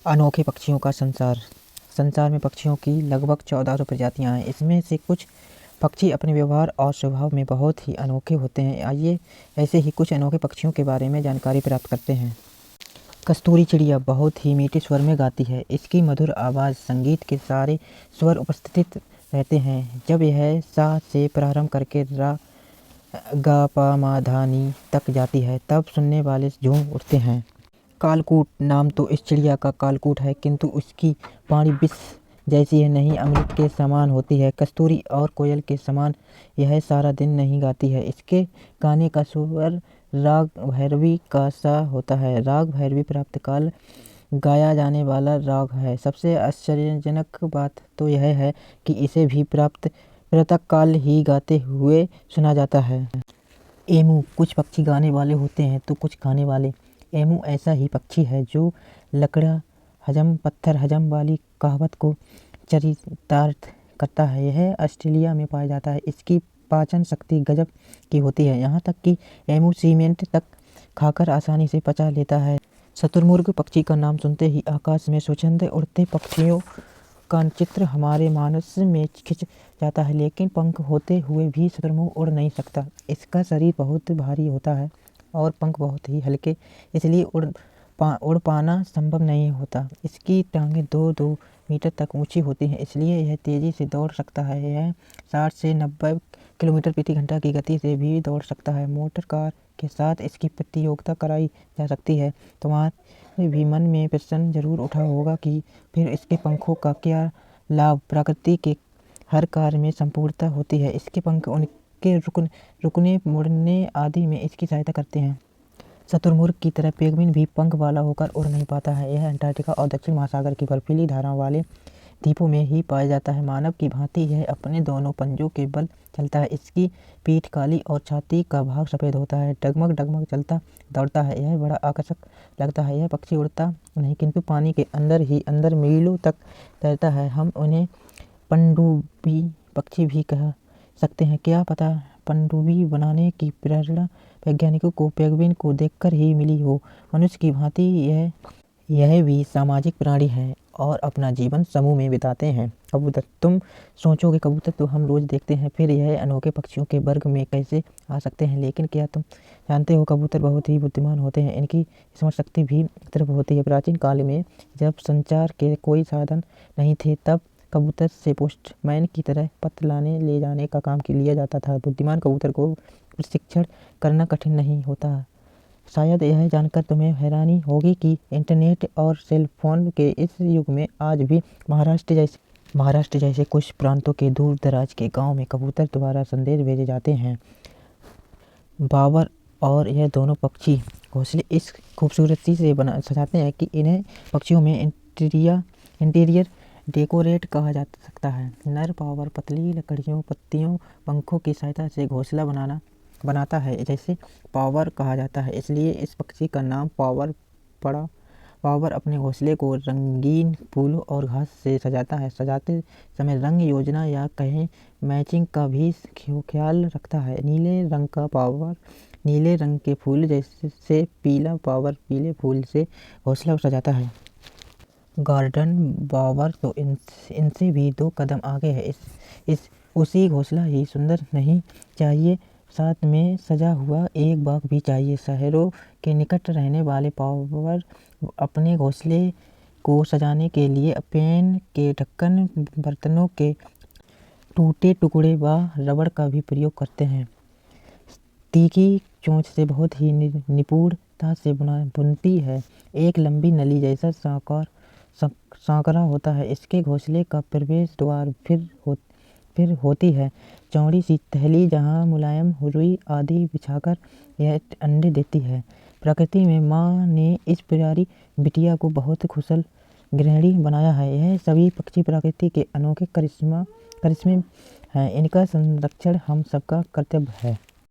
अनोखे पक्षियों का संसार। संसार में पक्षियों की लगभग 1400 प्रजातियां हैं। इसमें से कुछ पक्षी अपने व्यवहार और स्वभाव में बहुत ही अनोखे होते हैं। आइए ऐसे ही कुछ अनोखे पक्षियों के बारे में जानकारी प्राप्त करते हैं। कस्तूरी चिड़िया बहुत ही मीठे स्वर में गाती है। इसकी मधुर आवाज़ संगीत के सारे स्वर उपस्थित रहते हैं। जब यह सा से प्रारंभ करके रा गा पा मा धा नी तक जाती है तब सुनने वाले झूम उठते हैं। कालकूट नाम तो इस चिड़िया का कालकूट है, किंतु उसकी वाणी विष जैसी है, नहीं अमृत के समान होती है। कस्तूरी और कोयल के समान यह सारा दिन नहीं गाती है। इसके गाने का स्वर राग भैरवी का सा होता है। राग भैरवी प्रातःकाल गाया जाने वाला राग है। सबसे आश्चर्यजनक बात तो यह है कि इसे भी प्रातःकाल ही गाते हुए सुना जाता है। एमू कुछ पक्षी गाने वाले होते हैं तो कुछ खाने वाले। एमू ऐसा ही पक्षी है जो लकड़ा हजम पत्थर हजम वाली कहावत को चरितार्थ करता है। यह ऑस्ट्रेलिया में पाया जाता है। इसकी पाचन शक्ति गजब की होती है, यहाँ तक कि एमू सीमेंट तक खाकर आसानी से पचा लेता है। शुतुरमुर्ग पक्षी का नाम सुनते ही आकाश में स्वच्छंद उड़ते पक्षियों का चित्र हमारे मानस में खिंच जाता है, लेकिन पंख होते हुए भी शुतुरमुर्ग उड़ नहीं सकता। इसका शरीर बहुत भारी होता है और पंख बहुत ही हल्के, इसलिए उड़ पाना संभव नहीं होता। इसकी टांगें 2-2 मीटर तक ऊंची होती हैं, इसलिए यह तेज़ी से दौड़ सकता है। यह 60 से 90 किलोमीटर प्रति घंटा की गति से भी दौड़ सकता है। मोटर कार के साथ इसकी प्रतियोगिता कराई जा सकती है। तुम्हारे भी मन में प्रश्न जरूर उठा होगा कि फिर इसके पंखों का क्या लाभ। प्रकृति के हर कार्य में संपूर्णता होती है। इसके पंख उनके रुकने मुड़ने आदि में इसकी सहायता करते हैं। शुतुरमुर्ग की तरह पेंगुइन भी पंख वाला होकर उड़ नहीं पाता है। यह अंटार्कटिका और दक्षिण महासागर की बर्फीली धाराओं वाले द्वीपों में ही पाया जाता है। मानव की भांति यह अपने दोनों पंजों के बल चलता है। इसकी पीठ काली और छाती का भाग सफ़ेद होता है। डगमग डगमग चलता दौड़ता है। यह बड़ा आकर्षक लगता है। यह पक्षी उड़ता नहीं, किंतु पानी के अंदर ही अंदर मीलों तक तैरता है। हम उन्हें पनडुब्बी पक्षी भी कह सकते हैं। क्या पता पनडुब्बी बनाने की प्रेरणा वैज्ञानिकों को पेंगुइन को देखकर ही मिली हो। मनुष्य की भांति यह भी सामाजिक प्राणी है और अपना जीवन समूह में बिताते हैं। कबूतर, तुम सोचोगे कबूतर तो हम रोज देखते हैं, फिर यह अनोखे पक्षियों के वर्ग में कैसे आ सकते हैं। लेकिन क्या तुम जानते हो कबूतर बहुत ही बुद्धिमान होते हैं। इनकी स्मरण शक्ति भी तरफ होती है। प्राचीन काल में जब संचार के कोई साधन नहीं थे तब कबूतर से पोस्टमैन की तरह पत्र लाने ले जाने का काम लिया जाता था। बुद्धिमान कबूतर को प्रशिक्षण करना कठिन नहीं होता। शायद यह जानकर तुम्हें हैरानी होगी कि इंटरनेट और सेल फोन के इस युग में आज भी महाराष्ट्र जैसे कुछ प्रांतों के दूर दराज के गांव में कबूतर द्वारा संदेश भेजे जाते हैं। बाबर और यह दोनों पक्षी घोंसले इस खूबसूरती से सजाते हैं कि इन्हें पक्षियों में इंटीरियर डेकोरेट कहा जा सकता है। नर पावर पतली लकड़ियों पत्तियों पंखों की सहायता से घोंसला बनाता है, जैसे पावर कहा जाता है, इसलिए इस पक्षी का नाम पावर पड़ा। पावर अपने घोंसले को रंगीन फूलों और घास से सजाता है। सजाते समय रंग योजना या कहें मैचिंग का भी ख्याल रखता है। नीले रंग का पावर नीले रंग के फूल जैसे पीला पावर पीले फूल से घोंसला सजाता है। गार्डन बावर तो इनसे भी 2 कदम आगे है। इस उसी घोंसला ही सुंदर नहीं चाहिए, साथ में सजा हुआ एक बाग भी चाहिए। शहरों के निकट रहने वाले पावर अपने घोंसले को सजाने के लिए पेन के ढक्कन, बर्तनों के टूटे टुकड़े व रबड़ का भी प्रयोग करते हैं। तीखी चोंच से बहुत ही निपुणता से बुनती है। एक लंबी नली जैसा सांकरा होता है। इसके घोंसले का प्रवेश द्वार फिर होती है चौड़ी सी थैली, जहाँ मुलायम रुई आदि बिछाकर यह अंडे देती है। प्रकृति में माँ ने इस प्यारी बिटिया को बहुत कुशल गृहिणी बनाया है। यह सभी पक्षी प्रकृति के अनोखे करिश्मे हैं। इनका संरक्षण हम सबका कर्तव्य है।